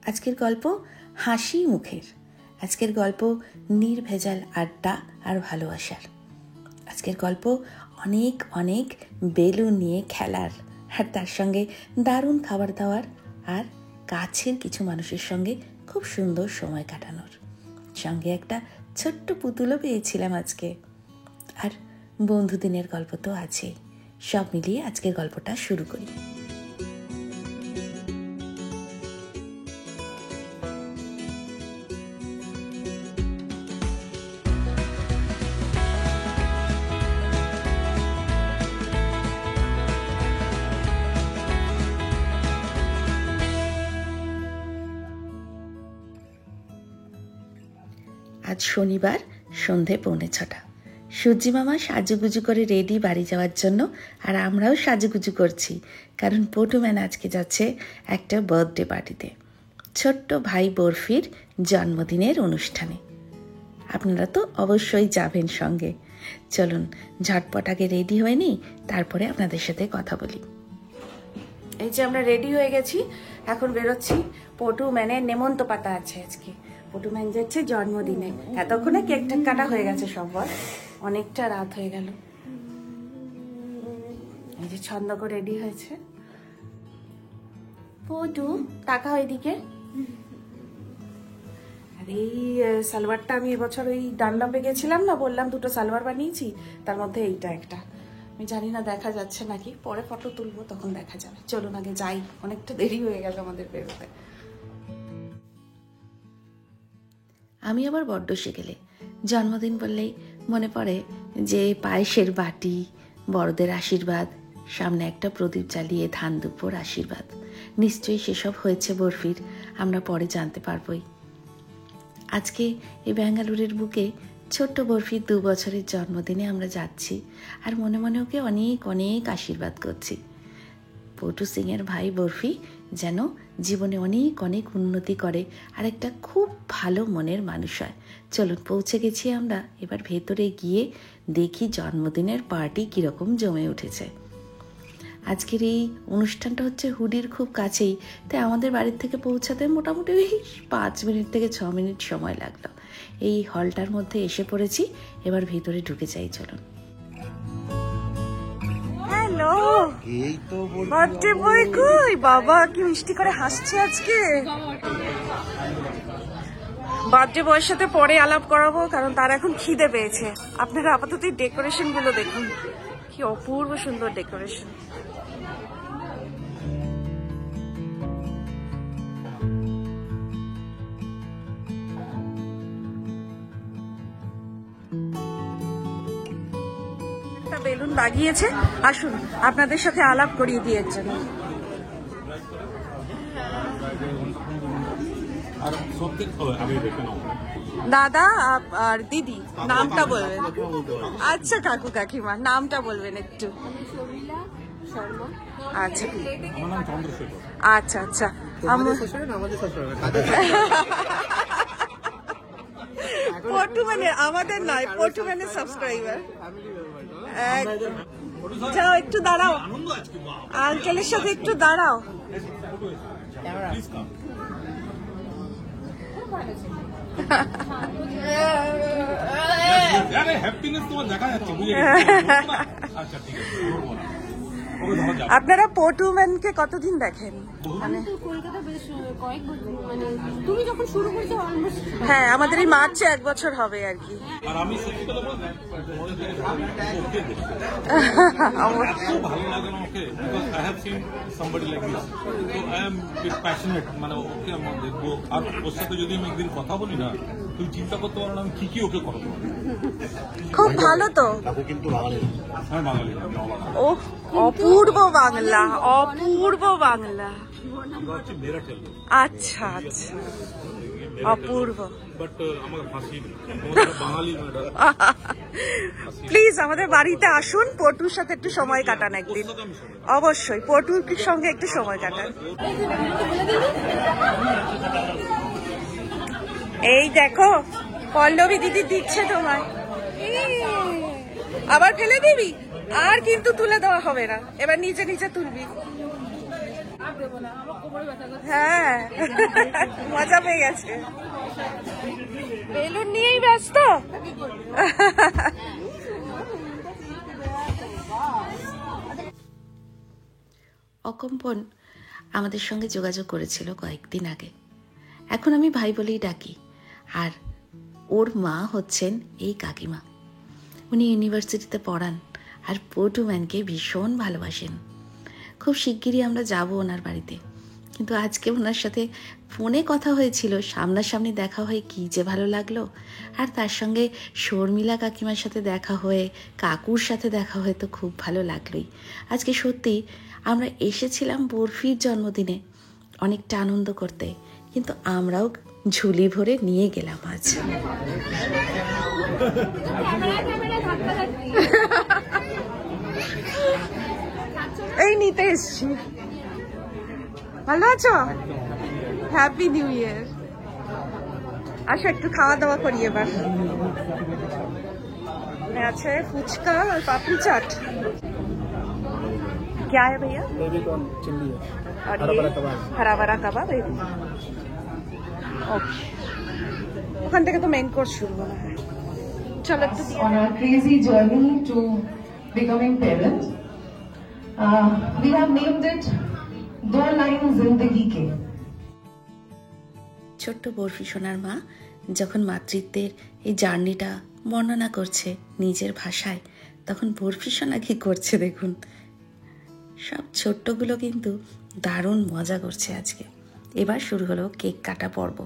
আজকের গল্প হাসি মুখের। আজকের গল্প নির্ভেজাল আড্ডা আর ভালোবাসার। আজকের গল্প অনেক অনেক বেলুন নিয়ে খেলার, আর তার সঙ্গে দারুণ খাবার দাবার, আর কাছের কিছু মানুষের সঙ্গে খুব সুন্দর সময় কাটানোর। সঙ্গে একটা ছোট্ট পুতুলও পেয়েছিলাম আজকে। আর বন্ধুদিনের গল্প তো আছেই। সব মিলিয়ে আজকের গল্পটা শুরু করি। আজ শনিবার সন্ধে 6:45। সূর্যি মামা সাজুগুজু করে রেডি বাড়ি যাওয়ার জন্য, আর আমরাও সাজুগুজু করছি, কারণ পটুম্যান আজকে যাচ্ছে একটা বার্থডে পার্টিতে, ছোট্ট ভাই বরফির জন্মদিনের অনুষ্ঠানে। আপনারা তো অবশ্যই যাবেন সঙ্গে। চলুন ঝটপট আগে রেডি হয়ে নিই, তারপরে আপনাদের সাথে কথা বলি। এই যে আমরা রেডি হয়ে গেছি, এখন বেরোচ্ছি। পটুম্যানের নেমন্ত পাতা আছে আজকে। পটুম্যান যাচ্ছে জন্মদিনে। এতক্ষণে কেক টেক কাটা হয়ে গেছে সবার, অনেকটা রাত হয়ে গেল। এই যে ছন্দকও রেডি হয়েছে। পটু টাকা ওইদিকে। আর এই সালোয়ারটা আমি এবছর ওই ডানলপে গেছিলাম না, বললাম দুটো সালোয়ার বানিয়েছি, তার মধ্যে এইটা একটা। আমি জানি না দেখা যাচ্ছে নাকি, পরে ফটো তুলবো তখন দেখা যাবে। চলুন আগে যাই, অনেকটা দেরি হয়ে গেল আমাদের বেরোতে। আমি আবার বড্ড গেলে জন্মদিন বললেই মনে পড়ে যে পায়েসের বাটি, বড়দের আশীর্বাদ, সামনে একটা প্রদীপ জ্বালিয়ে ধান দুপুর আশীর্বাদ। নিশ্চয়ই সেসব হয়েছে বরফির, আমরা পরে জানতে পারবই। আজকে এই ব্যাঙ্গালোরের বুকে ছোট্ট বরফির 2 বছরের জন্মদিনে আমরা যাচ্ছি, আর মনে মনে ওকে অনেক অনেক আশীর্বাদ করছি। পটু সিংয়ের ভাই বরফি যেন জীবনে অনেক অনেক উন্নতি করে, আর একটা খুব ভালো মনের মানুষ হয়। চলুন পৌঁছে গেছি আমরা, এবার ভেতরে গিয়ে দেখি জন্মদিনের পার্টি কীরকম জমে উঠেছে। আজকের এই অনুষ্ঠানটা হচ্ছে হুডির খুব কাছেই, তাই আমাদের বাড়ির থেকে পৌঁছাতে মোটামুটি 5 মিনিট থেকে 6 মিনিট সময় লাগলো। এই হলটার মধ্যে এসে পড়েছি, এবার ভেতরে ঢুকে যাই। চলুন। হ্যালো, এই তো বার্থডে বয় কই? বাবা কি মিষ্টি করে হাসছে আজকে। বার্থডে বয়ের সাথে পরে আলাপ করাবো, কারণ তার এখন খিদে পেয়েছে। আপনারা আপাতত এই ডেকোরেশন গুলো দেখুন, কি অপূর্ব সুন্দর ডেকোরেশন। বেলুন লাগিয়েছে, আসুন আপনাদের সাথে আলাপ করিয়ে দিয়ে জন্য। দাদা আর দিদি নামটা বলবেন। আচ্ছা কাকু কাকিমা নামটা বলবেন একটু। আচ্ছা আচ্ছা আচ্ছা। পটুম্যানের, আমাদের নয়, পটুম্যানের সাবস্ক্রাইবার। যাও একটু দাঁড়াও, আঙ্কেলের সাথে একটু দাঁড়াও। আপনারা পটুম্যানকে কতদিন দেখেন? হ্যাঁ, আমাদের এই মার্চে 1 বছর হবে আর কি। খুব ভালো তো। ও অপূর্ব বাংলা, অপূর্ব বাংলা। আচ্ছা আচ্ছা, অপূর্ব। প্লিজ আমাদের বাড়িতে আসুন, পটুর সাথে একটু সময় কাটান একদিন, অবশ্যই পটুর সঙ্গে একটু সময় কাটান। এই দেখো পল্লবী দিদি দিচ্ছে তোমায়, আবার ফেলে দিবি, আর কিন্তু তুলে দেওয়া হবে না, এবার নিজে নিজে তুলবি। হ্যাঁ মজা পেয়ে গেছে, বেলুন নিয়েই ব্যস্ত। অকম্পন আমাদের সঙ্গে যোগাযোগ করেছিল কয়েকদিন আগে। এখন আমি ভাই বলেই ডাকি। আর ওর মা হচ্ছেন এই কাকিমা। উনি ইউনিভার্সিটিতে পড়ান আর পটু ম্যানকে ভীষণ ভালোবাসেন। খুব শিগগিরই আমরা যাব ওনার বাড়িতে, কিন্তু আজকে ওনার সাথে ফোনে কথা হয়েছিল, সামনাসামনি দেখা হয়ে কী যে ভালো লাগলো। আর তার সঙ্গে শর্মিলা কাকিমার সাথে দেখা হয়ে, কাকুর সাথে দেখা হয়ে তো খুব ভালো লাগলোই। আজকে সত্যি আমরা এসেছিলাম বরফির জন্মদিনে অনেকটা আনন্দ করতে, কিন্তু আমরাও ঝুলি ভরে নিয়ে গেলাম আজ। এই নিতে এসছি। ভালো আছো? Happy new year. আসো একটু খাওয়া দাওয়া করি এবার। আছে ফুচকা আর পাপড়ি চাট। क्या है भैया? बेबी कॉर्न चिल्ली है, और हरा ये भरा कबाब। हरा भरा कबाब। ओके, ওখান থেকে তো মেইন কোর্স শুরু মনে হয়। চলো একটু On our crazy journey to becoming parents, we have named it दो लाइन जिंदगी के। ছোট্ট বরফি সোনার মা যখন মাতৃত্বের এই জার্নিটা বর্ণনা করছে নিজের ভাষায়, তখন বরফি সোনা কি করছে দেখুন। সব ছোট্টগুলো কিন্তু দারুণ মজা করছে আজকে। এবার শুরু হলো কেক কাটা পর্ব।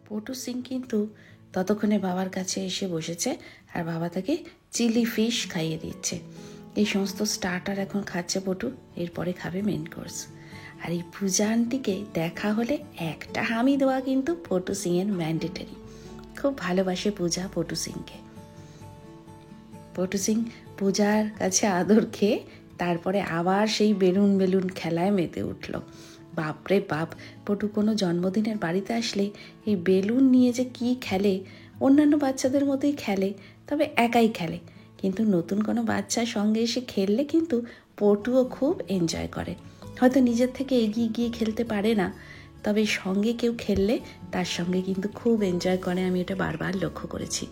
পটু সিং কিন্তু ততক্ষণে বাবার কাছে এসে বসেছে আর বাবা তাকে চিলি ফিশ খাইয়ে দিচ্ছে। এই সমস্ত স্টার্টার এখন খাচ্ছে পটু, এরপরে খাবে মেন কোর্স। আর এই পূজা আন্টিকে দেখা হলে একটা হামি দেওয়া কিন্তু পটু সিং এর ম্যান্ডেটরি। খুব ভালোবাসে পূজা পটু সিংকে। পটু সিং পূজার কাছে আদর খেয়ে তারপরে আবার সেই বেলুন বেলুন খেলায় মেতে উঠল। বাপরে বাপ, পটু কোনো জন্মদিনের বাড়িতে আসলে এই বেলুন নিয়ে যে কি খেলে, অন্যান্য বাচ্চাদের মতোই খেলে, তবে একাই খেলে। কিন্তু নতুন কোনো বাচ্চার সঙ্গে এসে খেললে কিন্তু পটুও খুব এনজয় করে। হয়তো নিজের থেকে এগিয়ে গিয়ে খেলতে পারে না, তবে সঙ্গে কেউ খেললে তার সঙ্গে কিন্তু খুব এনজয় করে। আমি এটা বারবার লক্ষ্য করেছি।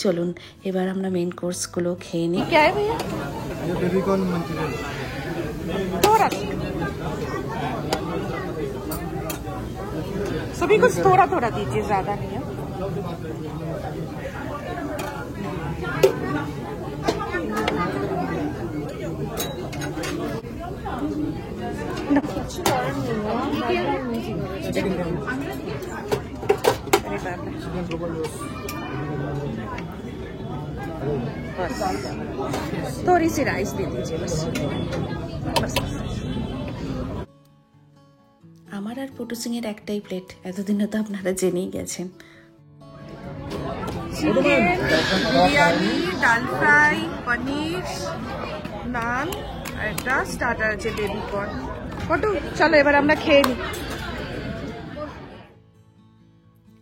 চলুন এবার আমরা মেন কোর্সগুলো খেয়ে নিই। क्या है भैया? ये बेबी कॉर्न मंचूरियन। थोड़ा सभी कुछ थोड़ा थोड़ा दीजिए, ज्यादा नहीं है। चिकन कॉर्न, अरे बाप रे। Chicken triple roast. थोड़ी सी राइस दे दीजिए बस। बस আমার আর পটু সিং এর একটাই প্লেট, এতদিনে তো আপনারা জেনেই গেছেন। চিকেন, বিরিয়ানি, ডাল ফ্রাই, পনির, নান আর একটা স্টার্টার আছে বেবি কর্ন। ফটো চলো এবার আমরা খেয়ে নিই।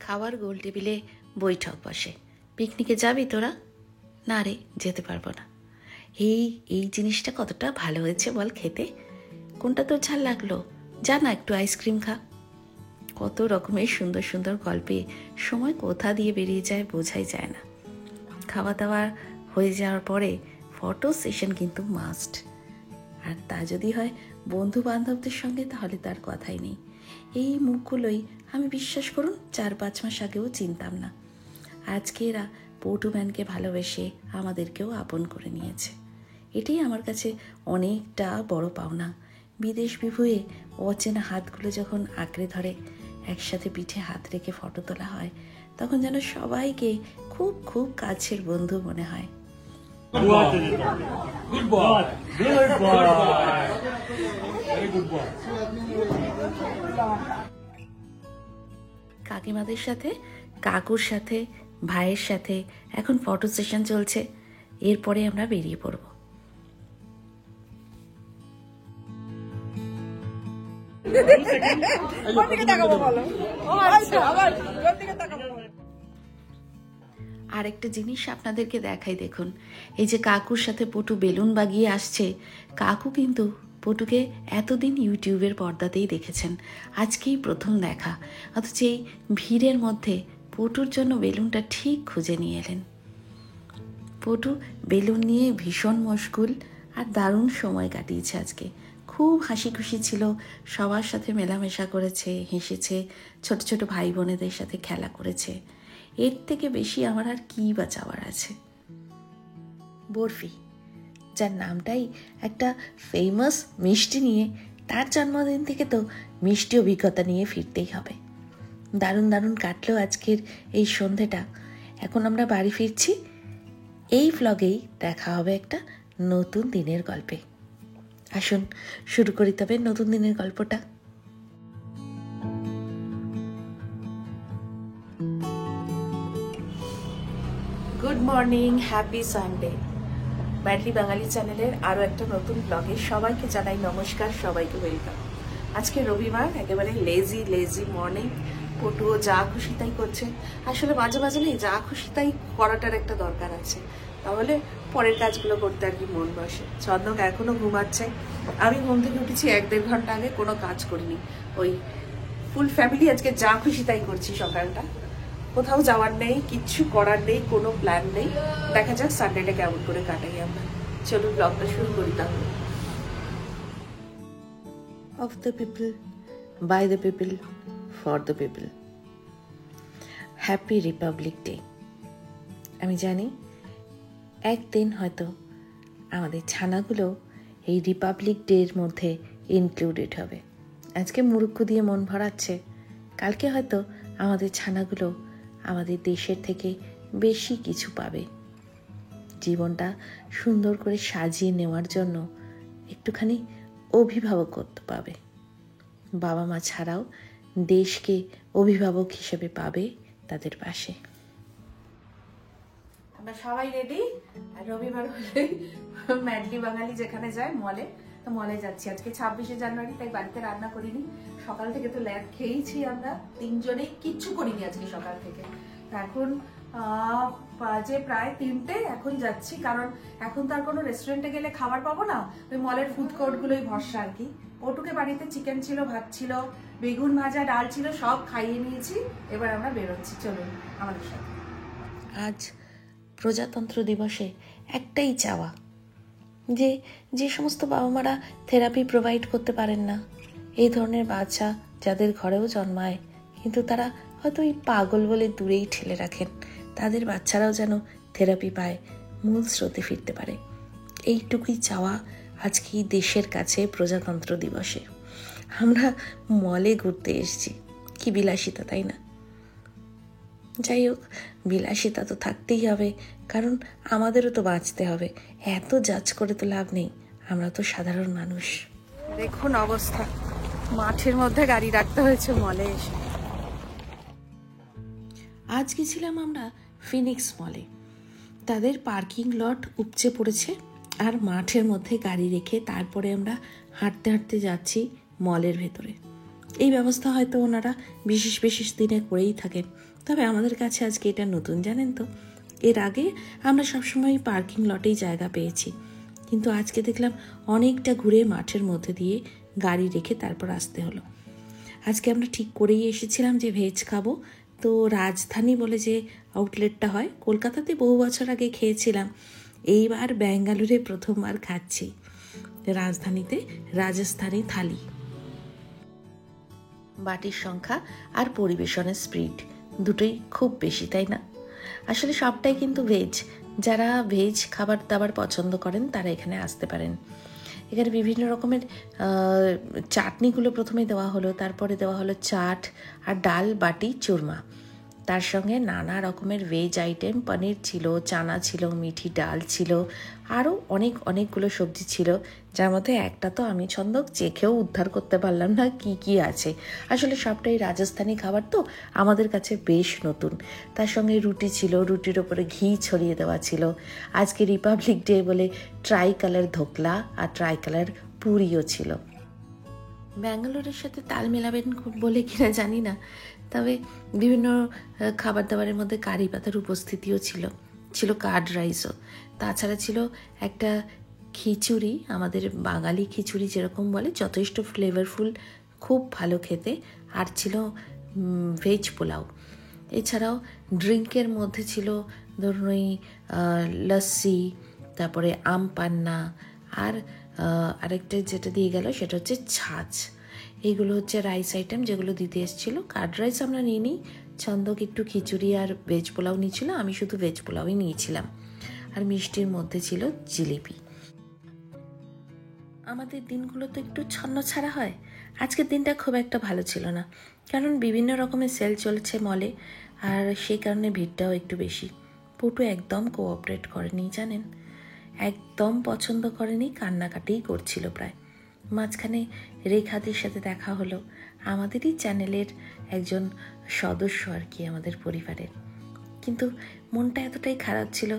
খাওয়ার গোল টেবিলে বৈঠক বসে। পিকনিকে যাবি তোরা? না রে, যেতে পারবো না। এই জিনিসটা কতটা ভালো হয়েছে বল খেতে। কোনটা তোর ঝাল লাগলো? যা না একটু আইসক্রিম খা। কত রকমের সুন্দর সুন্দর গল্পে সময় কোথা দিয়ে বেরিয়ে যায় বোঝাই যায় না। খাওয়া দাওয়া হয়ে যাওয়ার পরে ফটো সেশন কিন্তু মাস্ট। আর তা যদি হয় বন্ধু বান্ধবদের সঙ্গে, তাহলে তার কথাই নেই। এই মুখগুলোই আমি বিশ্বাস করুন 4-5 মাস আগেও চিনতাম না। আজকে এরা পটু ম্যানকে ভালোবেসে আমাদেরকেও আপন করে নিয়েছে। এটাই আমার কাছে অনেকটা বড় পাওনা। বিদেশ বিভুয়ে অচেনা হাতগুলো যখন আঁকড়ে ধরে, একসাথে পিঠে হাত রেখে ফটো তোলা হয়, তখন যেন সবাইকে খুব খুব কাছের বন্ধু মনে হয়। Good boy. Good boy. Very good boy. কাকিমাদের সাথে, কাকুর সাথে, ভাইয়ের সাথে এখন ফটো সেশন চলছে। এরপরে আমরা বেরিয়ে পড়ব। কোন দিকে তাকাবো বলো? ও আচ্ছা, আবার কোন দিকে তাকাবো? আরেকটা জিনিস আপনাদেরকে দেখাই, দেখুন এই যে কাকুর সাথে পটু বেলুন বাগিয়ে আসছে, কাকু কিন্তু পটুকে এতদিন ইউটিউবের পর্দাতেই দেখেছেন, আজকেই প্রথম দেখা, অথচ এই ভিড়ের মধ্যে পটুর জন্য বেলুনটা ঠিক খুঁজে নিয়ে এলেন। পটু বেলুন নিয়ে ভীষণ মশগুল আর দারুণ সময় কাটিয়েছে আজকে, খুব হাসি খুশি ছিল, সবার সাথে মেলামেশা করেছে, হেসেছে, ছোট ছোট ভাই বোনেদের সাথে খেলা করেছে। এর থেকে বেশি আমার আর কী বা চাওয়ার আছে। বরফি, যার নামটাই একটা ফেমাস মিষ্টি নিয়ে, তার জন্মদিন থেকে তো মিষ্টি অভিজ্ঞতা নিয়ে ফিরতেই হবে। দারুণ দারুণ কাটলো আজকের এই সন্ধেটা। এখন আমরা বাড়ি ফিরছি। এই ভ্লগেই দেখা হবে একটা নতুন দিনের গল্পে। আসুন শুরু করি তবে নতুন দিনের গল্পটা। Good morning, happy Sunday. Madly Bangali চ্যানেলের আরও একটা নতুন ব্লগে সবাইকে জানাই নমস্কার, সবাইকে ওয়েলকাম। আজকে রবিবার, একেবারে লেজি মর্নিং। পটুও যা খুশি তাই করছে। আসলে মাঝে মাঝে নেই, যা খুশি তাই করাটার একটা দরকার আছে, তাহলে পরের কাজগুলো করতে আর কি মন বসে। চন্দক এখনো ঘুমাচ্ছে, আমি ঘুম থেকে উঠেছি 1-1.5 ঘন্টা আগে, কোনো কাজ করিনি। ওই ফুল ফ্যামিলি আজকে যা খুশি তাই করছি। সকালটা কোথাও যাওয়ার নেই, কিচ্ছু করার নেই, কোনো প্ল্যান নেই। দেখা যাক সানডেটা কেমন করে কাটাই আমরা। চলুন ব্লগটা শুরু করি তাহলে। Of the people, by the people, for the people. Happy republic day. আমি জানি একদিন হয়তো আমাদের ছানাগুলো এই রিপাবলিক ডের মধ্যে ইনক্লুডেড হবে। আজকে মুরুক্কু দিয়ে মন ভরাচ্ছে, কালকে হয়তো আমাদের ছানাগুলো আমাদের দেশের থেকে বেশি কিছু পাবে। জীবনটা সুন্দর করে সাজিয়ে নেওয়ার জন্য একটুখানি অভিভাবকত্ব পাবে। বাবা মা ছাড়াও দেশকে অভিভাবক হিসেবে পাবে তাদের পাশে। আমরা সবাই রেডি। আর রবিবার হলে ম্যাডলি বাঙালি যেখানে যায় মলে, তো মলে যাচ্ছি। আজকে 26শে জানুয়ারি, তাই বাড়িতে রান্না করিনি। সকাল থেকে তো ল্যাদ খেয়েছি আমরা তিনজনে, কিচ্ছু করিনি আজকে সকাল থেকে। এখন বাজে প্রায় 3টে, এখন যাচ্ছি, কারণ এখন তো আর কোনো রেস্টুরেন্টে গেলে খাবার পাবো না, ওই মলের ফুড কোর্টগুলোই ভরসা আর কি। ওটুকে বাড়িতে চিকেন ছিল, ভাত ছিল, বেগুন ভাজা, ডাল ছিল, সব খাইয়ে নিয়েছি। এবার আমরা বেরোচ্ছি, চলুন আমাদের সাথে। আজ প্রজাতন্ত্র দিবসে একটাই চাওয়া, যে সমস্ত বাবা মারা থেরাপি প্রোভাইড করতে পারেন না, এই ধরনের বাচ্চা যাদের ঘরেও জন্মায় কিন্তু তারা হয়তো এই পাগল বলে দূরেই ঠেলে রাখেন, তাদের বাচ্চারাও যেন থেরাপি পায়, মূল স্রোতে ফিরতে পারে। এইটুকুই চাওয়া আজকে এই দেশের কাছে প্রজাতন্ত্র দিবসে। আমরা মলে ঘুরতে এসেছি, কি বিলাসিতা, তাই না? যাই হোক, বিলাসিতা তো থাকতেই হবে, কারণ আমাদেরও তো বাঁচতে হবে। এত জাজ করে তো লাভ নেই, আমরা তো সাধারণ মানুষ। দেখুন অবস্থা, মাঠের মধ্যে গাড়ি রাখতে হয়েছে মলে এসে। আজ গেছিলাম আমরা ফিনিক্স মলে। তাদের পার্কিং লট উপচে পড়েছে, আর মাঠের মধ্যে গাড়ি রেখে তারপরে আমরা হাঁটতে হাঁটতে যাচ্ছি মলের ভেতরে। এই ব্যবস্থা হয়তো ওনারা বিশেষ বিশেষ দিনে করেই থাকেন, তবে আমাদের কাছে আজকে এটা নতুন, জানেন তো। এর আগে আমরা সবসময় পার্কিং লটেই জায়গা পেয়েছি, কিন্তু আজকে দেখলাম অনেকটা ঘুরে মাঠের মধ্যে দিয়ে গাড়ি রেখে তারপর আসতে হলো। আজকে আমরা ঠিক করেই এসেছিলাম যে ভেজ খাবো, তো রাজধানী বলে যে আউটলেটটা হয়, কলকাতাতে বহু বছর আগে খেয়েছিলাম, এইবার ব্যাঙ্গালোরে প্রথমবার খাচ্ছি। রাজধানীতে রাজস্থানী থালি। বাটির সংখ্যা আর পরিবেশনের স্পিড দুটোই খুব বেশি, তাই না? আসলে সবটাই কিন্তু ভেজ। যারা ভেজ খাবার দাবার পছন্দ করেন তারা এখানে আসতে পারেন। এখানে বিভিন্ন রকমের চাটনিগুলো প্রথমে দেওয়া হলো, তারপরে দেওয়া হলো চাট আর ডাল বাটি চুরমা, তার সঙ্গে নানা রকমের ভেজ আইটেম, পনির ছিল, চানা ছিল, মিঠি ডাল ছিল, আরও অনেকগুলো সবজি ছিল, যার মধ্যে একটা তো আমি ছন্দক চেখেও উদ্ধার করতে পারলাম না কি কি আছে। আসলে সবটাই রাজস্থানী খাবার তো আমাদের কাছে বেশ নতুন। তার সঙ্গে রুটি ছিল, রুটির ওপরে ঘি ছড়িয়ে দেওয়া ছিল। আজকে রিপাবলিক ডে বলে ট্রাই কালার ধোকলা আর ট্রাই কালার পুরিও ছিল। ব্যাঙ্গালোরের সাথে তাল মেলাবেন বলে কিনা জানি না, তবে বিভিন্ন খাবার দাবারের মধ্যে কারি পাতার উপস্থিতিও ছিল কার্ড রাইসও, তাছাড়া ছিল একটা খিচুড়ি, আমাদের বাঙালি খিচুড়ি যেরকম বলে, যথেষ্ট ফ্লেভারফুল, খুব ভালো খেতে, আর ছিল ভেজ পোলাও। এছাড়াও ড্রিঙ্কের মধ্যে ছিল ধরুন ওই লস্যি, তারপরে আম পান্না, আর আরেকটা যেটা দিয়ে গেল সেটা হচ্ছে ছাঁচ। এইগুলো হচ্ছে রাইস আইটেম যেগুলো দিতে এসেছিলো। কার্ড রাইস আমরা নিইনি, ছন্দক একটু খিচুড়ি আর ভেজ পোলাও নিয়েছিল, আমি শুধু ভেজ পোলাওই নিয়েছিলাম। আর মিষ্টির মধ্যে ছিল জিলিপি। আমাদের দিনগুলো তো একটু ছন্ন ছাড়া হয়, আজকের দিনটা খুব একটা ভালো ছিল না, কারণ বিভিন্ন রকমের সেল চলছে মলে, আর সেই কারণে ভিড়টাও একটু বেশি। পটু একদম কোঅপারেট করেনি জানেন, একদম পছন্দ করেনি, কান্নাকাটিই করছিল প্রায়। মাঝখানে রেখাদের সাথে দেখা হলো, আমাদেরই চ্যানেলের একজন সদস্য আর কি, আমাদের পরিবারের। কিন্তু মনটা এতটাই খারাপ ছিল,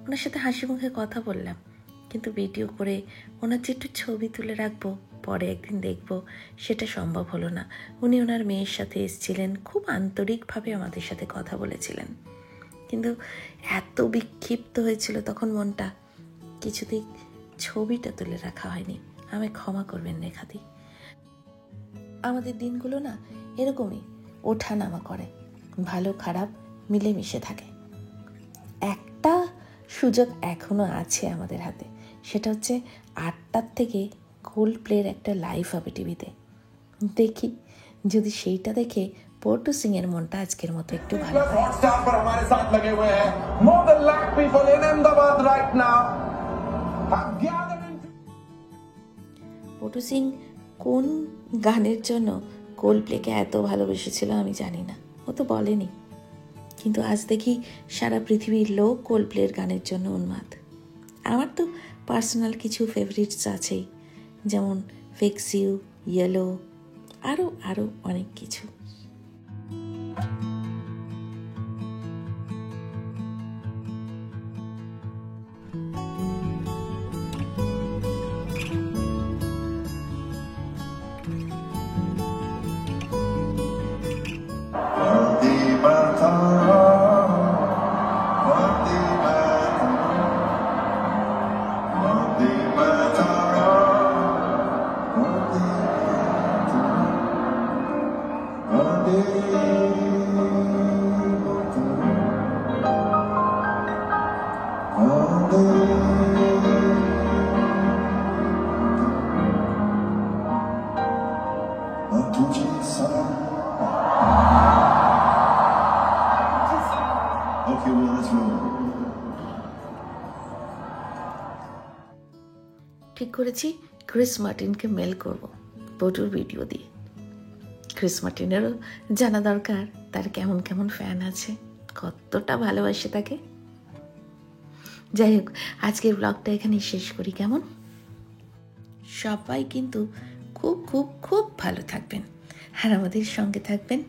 ওনার সাথে হাসি মুখে কথা বললাম, কিন্তু ভিডিও করে ওনার যে একটু ছবি তুলে রাখবো, পরে একদিন দেখব, সেটা সম্ভব হলো না। উনি ওনার মেয়ের সাথে এসেছিলেন, খুব আন্তরিকভাবে আমাদের সাথে কথা বলেছিলেন, কিন্তু এত বিক্ষিপ্ত হয়েছিল তখন মনটা, কিছুতেই ছবিটা তুলে রাখা হয়নি। আমায় ক্ষমা করবেন রেখাদি। আমাদের দিনগুলো না এরকমই ওঠা নামা করে, ভালো খারাপ মিলেমিশে থাকে। একটা সুযোগ এখনো আছে আমাদের হাতে, সেটা হচ্ছে 8টার থেকে গোল্ড প্লের একটা লাইভ হবে টিভিতে। দেখি যদি সেইটা দেখে পটু সিং এর মনটা আজকের মতো একটু ভালো হয়। পটু সিং কোন গানের জন্য গোল্ড প্লেকে এত ভালোবেসেছিল আমি জানি না, ও তো বলেনি, কিন্তু আজ দেখি সারা পৃথিবীর লোক গোল্ড প্লের গানের জন্য উন্মাদ। আমার তো পার্সোনাল কিছু ফেভারিটস আছেই, যেমন ফিক্স ইউ, ইয়েলো, আরও অনেক কিছু। ঠিক করেছি ক্রিস মার্টিনকে মেল করব পটুর ভিডিও দিয়ে। ক্রিস মার্টিনেরও জানা দরকার তার কেমন কেমন ফ্যান আছে, কতটা ভালোবাসে তাকে। যাই হোক, আজকের ব্লগটা এখানে শেষ করি কেমন? সবাই কিন্তু খুব খুব খুব ভালো থাকবেন আর আমাদের সঙ্গে থাকবেন।